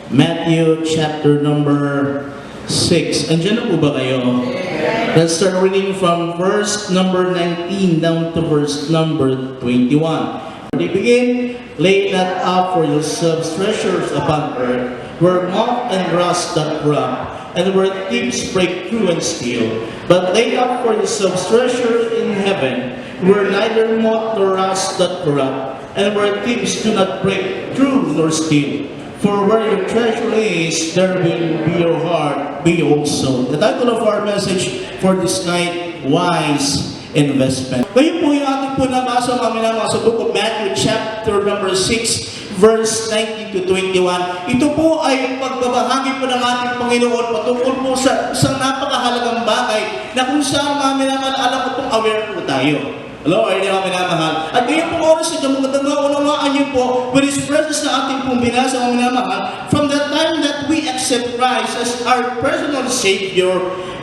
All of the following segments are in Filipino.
Matthew chapter number 6. Andiyan na po ba kayo? Let's start reading from verse number 19 down to verse number 21. They begin, lay not up for yourselves treasures upon earth, where moth and rust doth corrupt, and where thieves break through and steal. But lay up for yourselves treasures in heaven, where neither moth nor rust doth corrupt, and where thieves do not break through nor steal. For where your treasure is, there will be your heart be also. The title of our message for this night, Wise Investment. Ngayon po yung ating po nabasa mga sa book of Matthew chapter number 6 verse 19 to 21. Ito po ay pagbabahagi po ng ating Panginoon patungkol po sa isang napakahalagang bagay na kung saan mga alam ko pong aware po tayo. Hello, ay hindi namin minamahal. At ngayon pong oras ito, magandang maunawaan niyo po with His presence na ating pong binasa mga minamahal, from the time that we accept Christ as our personal Savior,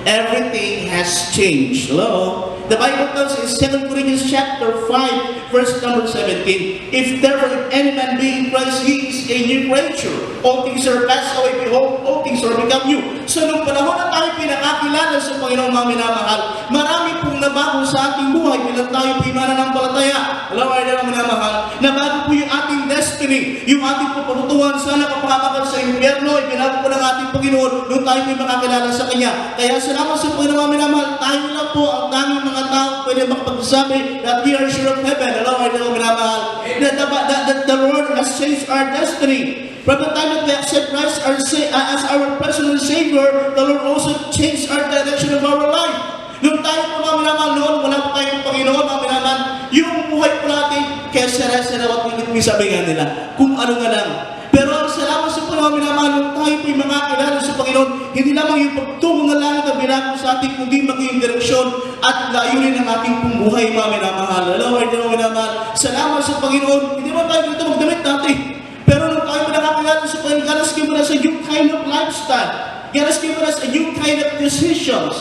everything has changed. Hello? The Bible tells us in 2 Corinthians chapter 5, verse number 17, if therefore any man be in Christ, he is a new creature. All things are passed away, behold, all things are become new. So nung panahon na tayo pinakakilala sa Panginoong mga minamahal, marami pong nabago sa ating buhay bilang tayo po yung mananampalataya. Alam mo, ay naman minamahal, nabago po yung ating destiny, yung ating pagpatutuhan sana kapakamakal sa impyerno, ibinago po ng ating Panginoon nung tayo po yung makakilala sa Kanya. Kaya salamat sa Panginoong mga minamahal, tayo lang po ang tanging mga tao pwede makapagsabi that we are sure of heaven. Alam mo, ay naman minamahal, that the Lord has changed our destiny. From the time that we accept Christ as our personal Savior, the Lord also changed our direction of our life. Nung tayo po mga minamahal noon, wala po tayong Panginoon, mga minamahal, yung buhay po natin, kaya sara-sara at hindi sabi nga nila, kung ano nga lang. Pero ang salamat sa po mga minamahal, nung tayo po yung makakilala sa Panginoon, hindi lamang yung pagtungo ng langit ang binago sa ating, kundi maging direksyon at layunin ng ating pong buhay, mga minamahal. Alam mo, hindi mga minamahal, salamat sa Panginoon, hindi mo tayo dito magdamit natin. Pero nung tayo mo nakakilala sa Panginoon, God has given us a new kind of lifestyle. God has given us a new kind of decisions.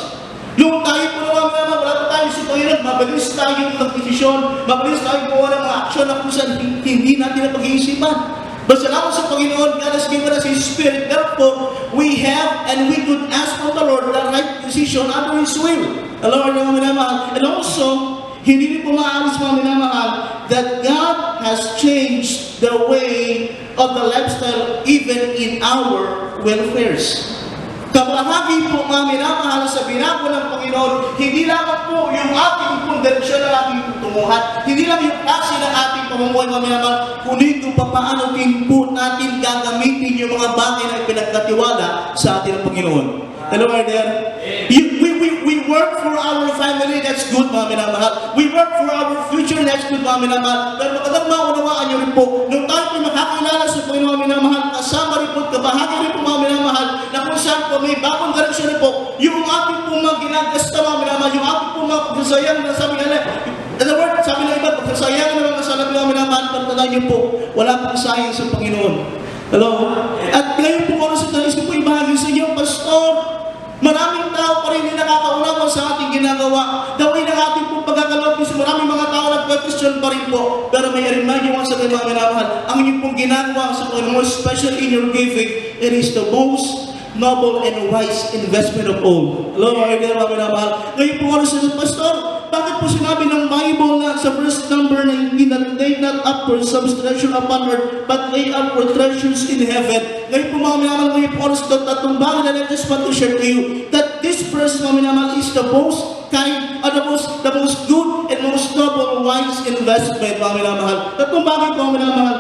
Nung tayo po naman wala pa tayo sa Panginoon, mabilis tayo mag-desisyon, mabilis tayo gawa ng mga aksyon na kung saan hindi natin na pag-iisipan. Masalamat sa Panginoon, God has given us His Spirit. Therefore, we have and we could ask from the Lord the right decision under His will. The Lord na minamahal. And also, hindi rin po maalis mga minamahal that God has changed the way of the lifestyle even in our welfares. Kabahagi po mga minamahal sa binago ng Panginoon, hindi lamang po yung ating direksyon na ating tutunguhan, hindi lang yung klase ng ating pamumuhay mga minamahal, kundi kung paano din po natin gagamitin yung mga bagay na ipinagkatiwala sa ating Panginoon. Hello, are there? We work for our family, that's good mga minamahal. We work for our future, that's good mga minamahal. Pero magandang maunawaan nyo rin po, nung tayo po makakilala sa Panginoon mga minamahal, kasama rin po, kabahagi rin po mga minamahal, na kung saan po may bagong direksyon rin po, yung ating po mga ginagasta mga minamahal, yung ating po mga pagsasayang na sabi nila, in the word, sabi ng iba, pagsasayang na mga kasalabi mga minamahal, pagtandaan nyo po, wala pong sayang sa Panginoon. Hello? At ngayon po, oras sa talis ko po ibahagi sa inyo, Pastor, maraming tao pa rin na nakakaunawa sa ating ginagawa. Gawin ng ating pong pagkakalawag kasi maraming mga tao nag-question pa rin po. Pero may remind nyo sa mga minamahal, ang inyong pong ginagawa sa Panginoon, especially in your giving, it is the most noble and wise investment of all. Hello, mga minamahal. Ngayon po ano sa Pastor, bakit po sinabi ng Bible na sa verse number 19 that lay not up for some treasure upon earth, but lay up for treasures in heaven? Ngayon po mga minamahal, ngayon po ano sa tatlong bagay na I just want to share to you that this verse mga minamahal is the most kind, the most good and most noble wise investment mga minamahal. Tatlong bagay po mga minamahal.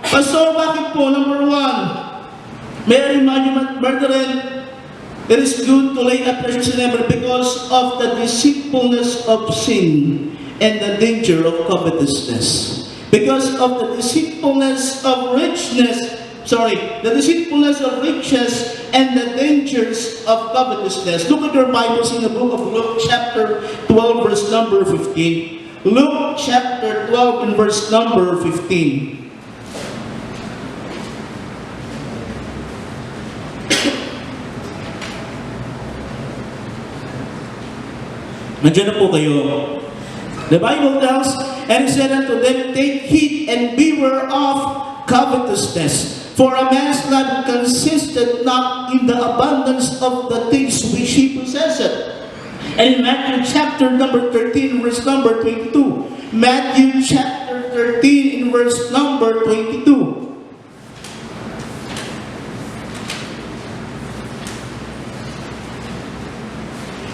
Pastor, bakit po? Number one, may I remind you, brethren, it is good to lay up treasures in heaven because of the deceitfulness of sin and the danger of covetousness. Because of the deceitfulness of the deceitfulness of riches and the dangers of covetousness. Look at your Bibles in the book of Luke chapter 12 verse number 15. Luke chapter 12 and verse number 15. Nandiyan na po kayo. The Bible tells, and He said unto them, take heed and beware of covetousness. For a man's life consisted not in the abundance of the things which he possessed. And in Matthew chapter number 13, verse number 22. Matthew chapter 13, in verse number 22.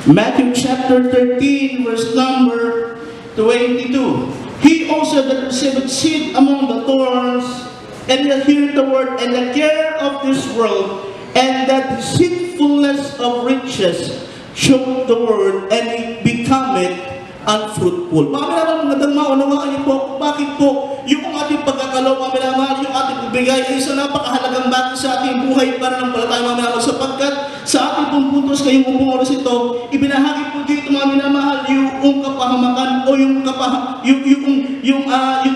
Matthew chapter 13, verse number 22. He also that received seed among the thorns, and that heareth the word, and the care of this world, and that deceitfulness of riches choke the word, and it becometh unfruitful. Mga minamahal, magandang maunawaan niyo po, bakit po yung ating pagkakalaw, mga minamahal, yung ating pagbigay ay isang napakahalagang bagay sa ating buhay para ng palatay, mga minamahal, sapagkat sa ating pong puntos ngayong upong oras ito, ibinahagi po dito, mga minamahal, yung kapahamakan o yung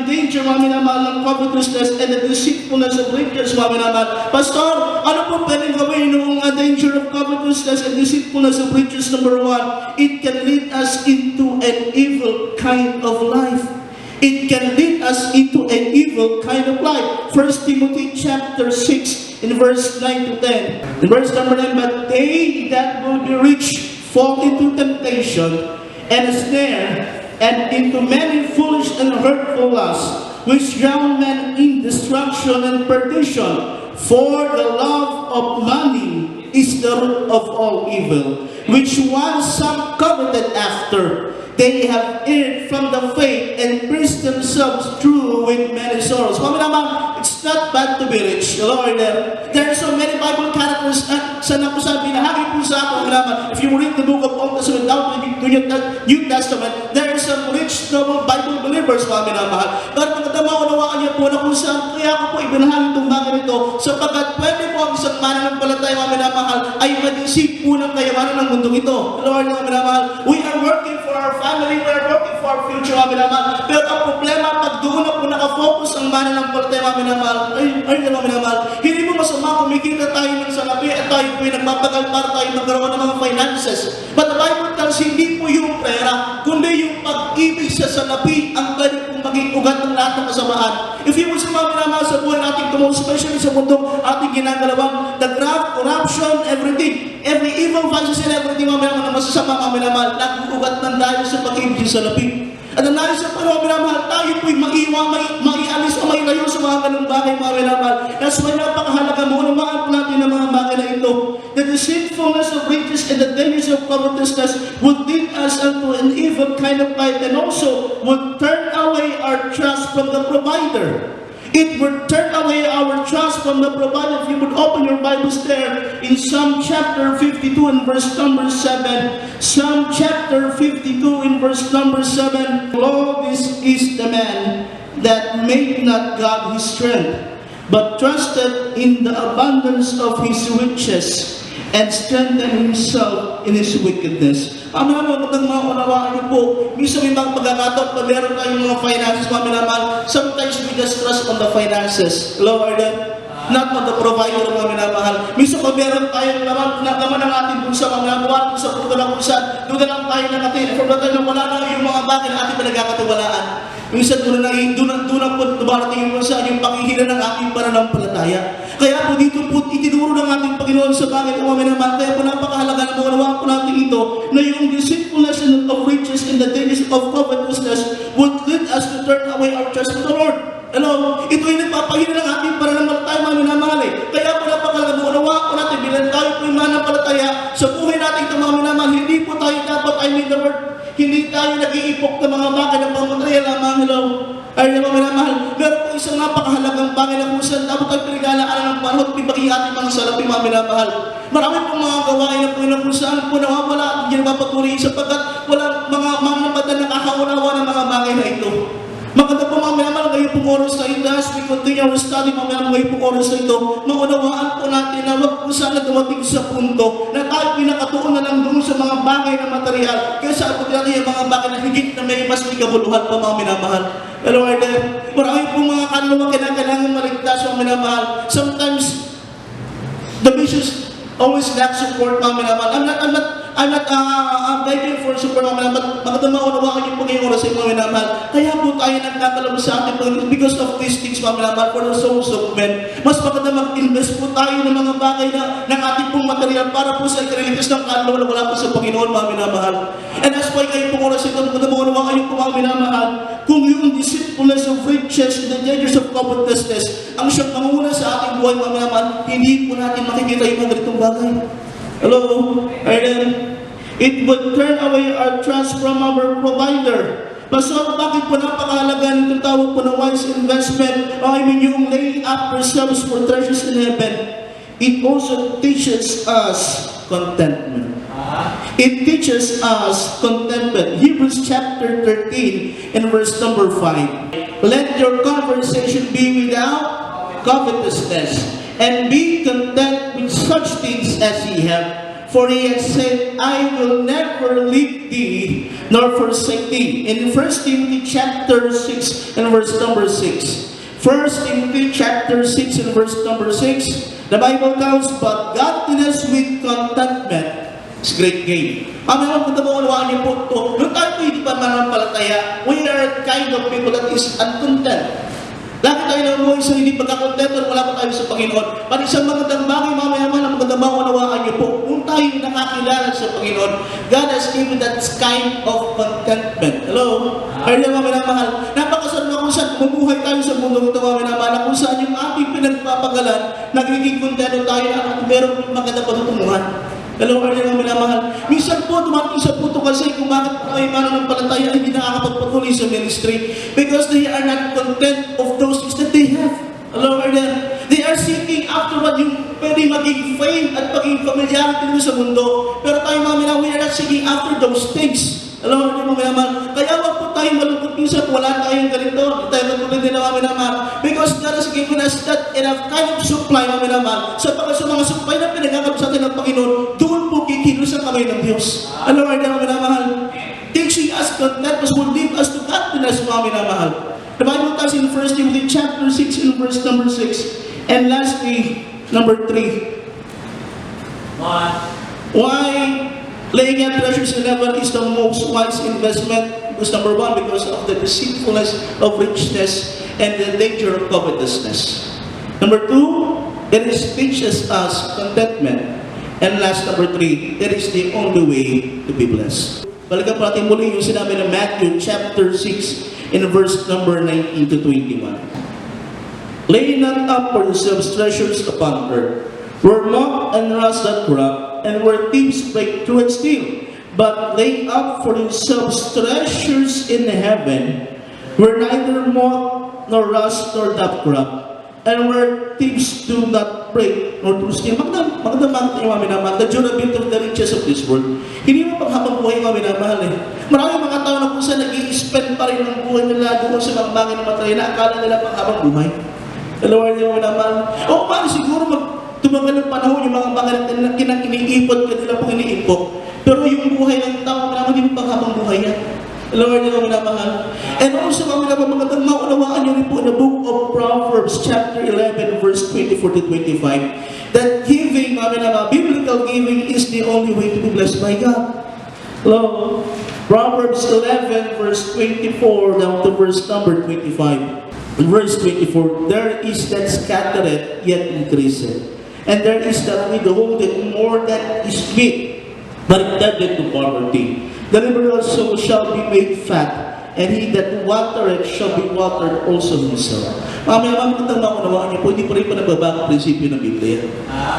danger, mga minamahal, ng covetousness and the deceitfulness of riches, mga minamahal. Pastor, ano po pwedeng gawin ng danger of covetousness and deceitfulness of riches? Number one, it can lead us into an evil kind of life. It can lead us into an evil kind of life. 1 Timothy chapter 6 in verse 9 to 10. In verse number 9, but they that will be rich fall into temptation and a snare, and into many foolish and hurtful lusts, which drown men in destruction and perdition. For the love of money is the root of all evil, which while some coveted after, they have erred from the faith and pierced themselves through with many sorrows. It's not bad to be rich. Lord, there are so many Bible characters sa nakusabi na hagi po sa ako. If you read the book of Old Testament down to New Testament, there are some rich noble Bible believers, mga minamahal. Pero maganda maunawaan niyo po na kung saan kaya ako po ibinahagi itong bagay nito, sapagkat pwede po ang isang mananampalataya, mga minamahal, ay mag-isip po ng kayamanan ng mundong ito. Lord, mga minamahal, we are working for our family, we are working for our future, mga minamahal. Pero ang problema, pag doon na po nakafocus ang mananampalataya, mga minamahal, mga minamahal, hindi mo masama kumikita tayo ng salapi at tayo po yung nagpapagal para tayo magkaroon ng mga finances. But the Bible tells hindi po yung pera, kundi yung pag-ibig sa salapi ang pwede pong maging ugat ng lahat ng kasamaan. If you will sa mga minamahal sa buhay natin tumulong, especially sa mundong ating ginagalawan, the graft, corruption, everything, every evil vices and everything, mga minamahal, na masasama, mga minamahal, nag-ugat ng dahil sa pag-ibig sa salapi. At ang nais sa panahon, minamahal, tayo po'y maialis o mailayo sa mga ganung bagay, mga minamahal. That's why napakahalaga mo, unamaan po natin ang mga bagay na ito. The deceitfulness of riches and the dangers of covetousness would lead us into an evil kind of life, and also would turn away our trust from the provider. It would turn away our trust from the provider. If you would open your Bibles there in Psalm chapter 52 and verse number 7. Psalm chapter 52 in verse number 7. Lo, this is the man that made not God his strength, but trusted in the abundance of his riches, and strengthened himself in his wickedness. Magandang maunawaan niyo po, minsan may mga pagkakataon pag meron tayong mga finances, mga minamahal, sometimes we just trust on the finances. Lord, not on the provider, mga minamahal. Minsan pag meron tayong naman ng ating bulsa, mga minamahal, sa puto ng bulsa, doon na lang tayo nakatin. From the time na wala na yung mga bagay na ating pinagkakatiwalaan. Minsan doon na po dumarating yung bulsa, yung pakihila ng ating pananampalataya. Kaya po dito po itinuro ng ating Panginoon sa bagay ng mga minamahal. Kaya po napakahalaga na maunawaan po natin ito, na yung deceitfulness of riches and the dangers of covetousness would lead us to turn away our trust to the Lord. Hello? Ito ay nagpapahina ng ating pananampalataya, mga minamahal. Kaya po napakahalaga, maunawaan po natin, bilang tayo po yung mananampalataya sa buhay natin ito, mga minamahal, hindi po tayo dapat, the word, hindi tayo nag-iipok ng mga bagay ng pangmaterial lamang, hello? Ay naman minamahal, meron po isang napakahalagang bagay na kung saan dapat tayo pinag-aalaan ng panahon at ibagi ating mga salapi, mga minamahal. Marami pong mga gawain na po na kung saan po nawawala at hindi napapatuloy sapagkat walang mga mamamad na nakakaunawa ng mga bagay na ito. Maganda po mga minamahal, ngayon pong oras na ito, as we continue our study, mga minamahal, ngayon pong oras na ito, maunawaan po natin na wag po sana dumating sa punto na tayo pinakatuon na lang doon sa mga bagay na material kaysa abutin natin yung mga bagay na higit na may mas may kabuluhan pa, mga minamahal. Hello, Lord, marami pong mga kaluluwa kailangan maligtas, mga minamahal. Sometimes, the vicious always lack support, mga minamahal. I'm I'm begging for support, mga minamahal. Magandang maunawaan niyo po ngayong oras, mga minamahal. Kaya po tayo nagtatalabas sa ating Panginoon because of these things, mga minamahal, for the souls of men. Mas maganda mag-invest po tayo ng mga bagay na ng ating pong material para po sa ikaliligtas ng kaluluwa na wala po sa Panginoon, mga minamahal. And that's why kayo pong oras ito, magandang maunawaan niyo po, mga minamahal, kung yung deceitfulness of riches and the dangers of covetousness ang siyang manguna sa ating buhay, mga minamahal, hindi po natin makikita yung mga ganitong bagay. Hello? Amen? It would turn away our trust from our provider. So, bakit po napakahalaga nitong tawag po na wise investment? Yung laying up ourselves for treasures in heaven. It also teaches us contentment. It teaches us contentment. Hebrews chapter 13 and verse number 5. Let your conversation be without covetousness, and be content with such things as ye have. For he has said, I will never leave thee, nor forsake thee. In 1 Timothy chapter 6 and verse number 6. 1 Timothy chapter 6 and verse number 6. The Bible tells, but godliness with contentment is great gain. Kung tabaunawaan niyo po ito, nung tayo po hindi pa manampalataya, we are kind of people that is uncontent. Lagi tayo namuhay sa hindi pagkakontento, wala pa tayo sa Panginoon. Pati isang magandang bagay, mamaya-maya na magandang maunawaan niyo po, kung tayo nakakilala sa Panginoon, God has given that kind of contentment. Hello? Kaya mamaya mahal, napakasarap na kung saan bumuhay tayo sa mundo ito, mamaya mahal, kung saan yung ating pinagpapagalan, nagiging kontento tayo at meron magandang patutunguhan. Hello, kaya mga minamahal. Minsan po, dumating sa puto kasi kung bakit po ay mananampalataya ay hindi nakakapagpatuloy sa ministry because they are not content of those things that they have. Hello, kaya they are seeking after what yung pwede maging fame at maging familiarity nila sa mundo. Pero tayo mga minamahal, we are not seeking after those things. Hello, mga minamahal. Kaya wag po tayo malungkot minsan, wala tayong ganito. Tayo matulad din mga minamahal. Because God has given us that enough kind of supply, mga minamahal. Sa mga supply na pinagagap sa atin ng Panginoon, doon po kikilos ang kamay ng Diyos. Ano mga minamahal? Teaching us contentment will lead us to godliness, mga minamahal. The Bible tells in 1 Timothy chapter 6 and verse number 6. And lastly, number 3. Why laying up treasures in heaven is the most wise investment? Because number 1, because of the deceitfulness of richness and the danger of covetousness. Number 2, it teaches us contentment. And last, number 3, it is the only way to be blessed. Balikan po natin muli yung sinabi ng Matthew chapter 6 in verse number 19 to 21. Lay not up for yourselves treasures upon earth, where moth and rust doth corrupt, and where thieves break through and steal. But lay up for yourselves treasures in heaven, where neither moth nor rust nor doth corrupt, and where thieves do not break nor to steal. Magandang mga minamahal, the durability of the riches of this world. Hindi mo paghabang buhay mga minamahal eh. Maraming mga tao na kung saan nag-i-spend pa rin ang buhay nila doon sa mga bagay na material na akala nila paghabang buhay. Dalawa niyo mga minamahal. O paano siguro tumagal ng panahon yung mga bagay na iniipot kanila pong iniipot. Pero yung buhay ng tao, minamahal, hindi paghabang buhay yan. Lord, yung minamahal. And also, mga magandang maunawaan nyo rin po in the book of Proverbs, chapter 11, verse 24 to 25, that giving, mga minamahal, biblical giving is the only way to be blessed by God. Hello? Proverbs 11, verse 24, down to verse number 25. In verse 24, there is that scattereth, yet increaseth. And there is that withholdeth more than is meet, but it tendeth to poverty. The liberal soul shall be made fat, and he that watereth shall be watered also himself. Mamaya magandang maunawaan niyo po, hindi po rin pa nagbabago prinsipyo ng Biblia.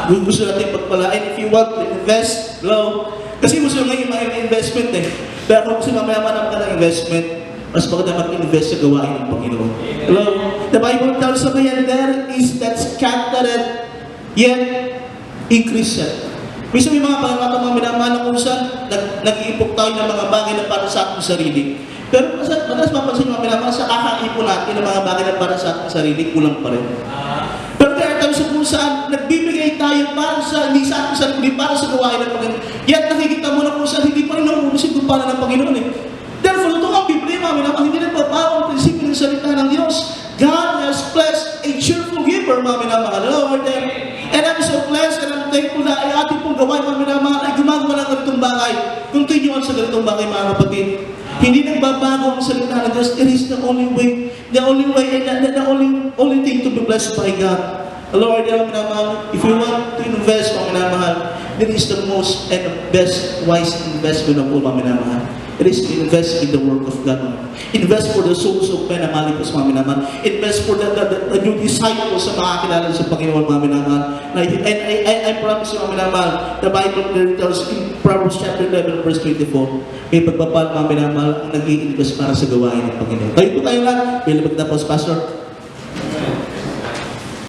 Gusto natin pagpalain, if you want to invest, hello? Kasi gusto ngayon mga investment eh. Pero kung gusto mamaya ng investment, mas maganda mag-invest sa gawain ng Panginoon. Hello? The Bible tells us again, there is that scattered, yet increaseth. Minsan may mga pangatang mga minamahal na kung saan nag-iipok tayo ng mga bagay na para sa ating sarili. Pero madalas mapansin mga minamahal sa kakaipon natin ng mga bagay na para sa ating sarili, kulang pa rin. Pero there are times kung saan nagbibigay tayo para sa hindi sa ating sarili, para sa gawain ng Panginoon. Yet nakikita mo na kung saan hindi pa rin nauubusin kung paano ng Panginoon eh. Therefore, ito ang Biblia mga minamahal, hindi rin pabaw ang prinsipyo ng salita ng Diyos. God has blessed a cheerful giver mga minamahal. Hello, are there? And I'm so blessed and I'm thankful na ay ating pong gawain mga minamahal ay gumagawa ng ganitong bagay. Continue on sa ganitong bagay, mga kapatid. Hindi nagbabago ang salita ng Diyos. It is the only way, and the only thing to be blessed by God. Lord, mga minamahal, if you want to invest, mga minamahal, that is the most and the best wise investment of all, mga minamahal. It is to invest in the work of God. Invest for the souls of men, mga minamahal. Invest for the new disciples sa makakilala sa Panginoon, mga minamahal. And I promise you, mga minamahal, the Bible clearly tells in Proverbs chapter 11, verse 24, may pagpapal, mga minamahal, ang nag-i-invest para sa gawain ng Panginoon. Tayo po tayo lang, bilang magtapos, Pastor.